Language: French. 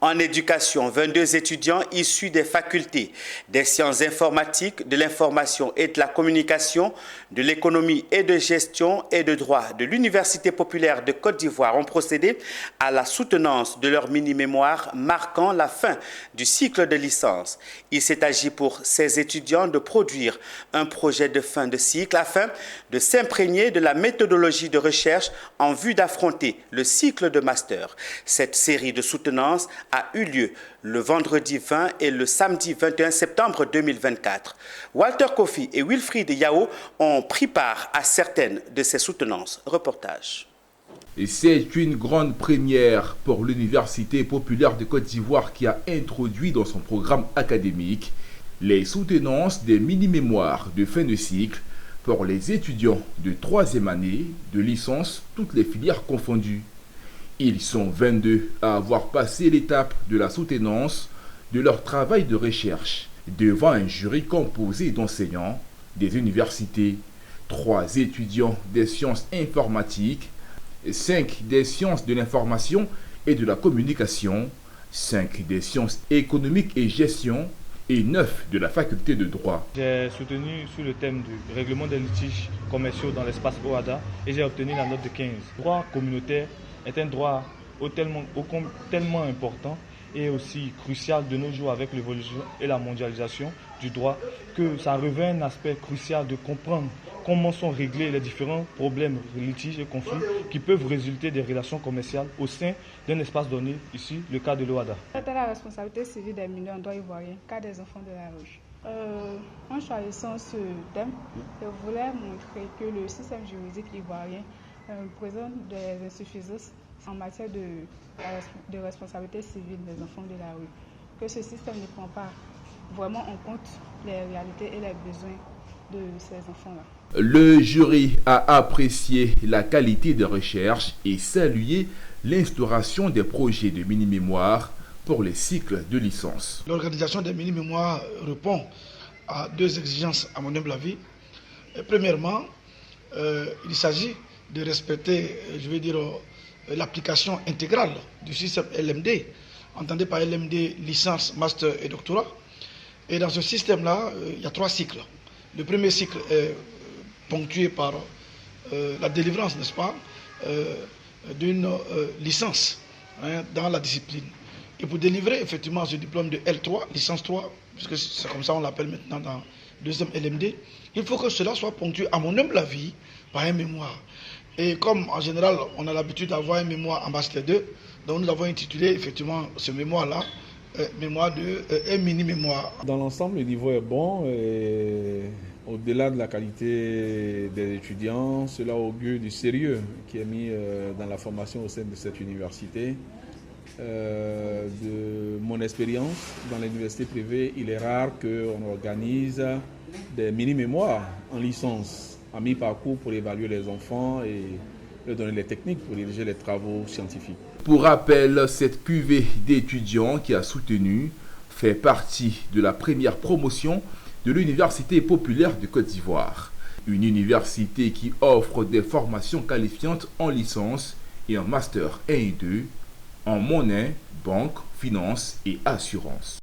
En éducation, 22 étudiants issus des facultés des sciences informatiques, de l'information et de la communication, de l'économie et de gestion et de droit de l'Université populaire de Côte d'Ivoire ont procédé à la soutenance de leur mini-mémoire marquant la fin du cycle de licence. Il s'est agi pour ces étudiants de produire un projet de fin de cycle afin de s'imprégner de la méthodologie de recherche en vue d'affronter le cycle de master. Cette série de soutenances a eu lieu le vendredi 20 et le samedi 21 septembre 2024. Walter Kofi et Wilfried Yao ont pris part à certaines de ces soutenances. Reportage. Et c'est une grande première pour l'Université populaire de Côte d'Ivoire qui a introduit dans son programme académique les soutenances des mini-mémoires de fin de cycle pour les étudiants de 3e année de licence, toutes les filières confondues. Ils sont 22 à avoir passé l'étape de la soutenance de leur travail de recherche devant un jury composé d'enseignants des universités, 3 étudiants des sciences informatiques, 5 des sciences de l'information et de la communication, 5 des sciences économiques et gestion et 9 de la faculté de droit. J'ai soutenu sur le thème du règlement des litiges commerciaux dans l'espace OADA et j'ai obtenu la note de 15. Le droit communautaire est un droit tellement important et aussi crucial de nos jours avec l'évolution et la mondialisation du droit que ça revêt un aspect crucial de comprendre comment sont réglés les différents problèmes, litiges et conflits qui peuvent résulter des relations commerciales au sein d'un espace donné, ici le cas de l'OADA. C'est la responsabilité civile des mineurs en droit ivoirien, cas des enfants de la rue. En choisissant ce thème, je voulais montrer que le système juridique ivoirien présente des insuffisances en matière de responsabilité civile des enfants de la rue, que ce système ne prend pas vraiment en compte les réalités et les besoins de ces enfants-là. Le jury a apprécié la qualité de recherche et salué l'instauration des projets de mini-mémoire pour les cycles de licence. L'organisation des mini-mémoires répond à 2 exigences à mon humble avis. Premièrement, il s'agit de respecter, l'application intégrale du système LMD, entendez par LMD licence, master et doctorat. Et dans ce système-là, il y a 3 cycles. Le premier cycle est ponctué par la délivrance, n'est-ce pas, d'une licence dans la discipline. Et pour délivrer effectivement ce diplôme de L3, licence 3, puisque c'est comme ça on l'appelle maintenant dans le 2e LMD, il faut que cela soit ponctué, à mon humble avis, par un mémoire. Et comme en général on a l'habitude d'avoir un mémoire en master 2, donc nous avons intitulé effectivement ce mémoire-là, mémoire de un mini-mémoire. Dans l'ensemble, le niveau est bon et au-delà de la qualité des étudiants, cela augure du sérieux qui est mis dans la formation au sein de cette université. De mon expérience dans l'université privée, il est rare qu'on organise des mini-mémoires en licence à mi-parcours pour évaluer les enfants et leur donner les techniques pour diriger les travaux scientifiques. Pour rappel, cette cuvée d'étudiants qui a soutenu fait partie de la première promotion de l'Université populaire de Côte d'Ivoire. Une université qui offre des formations qualifiantes en licence et en master 1 et 2, en monnaie, banque, finance et assurance.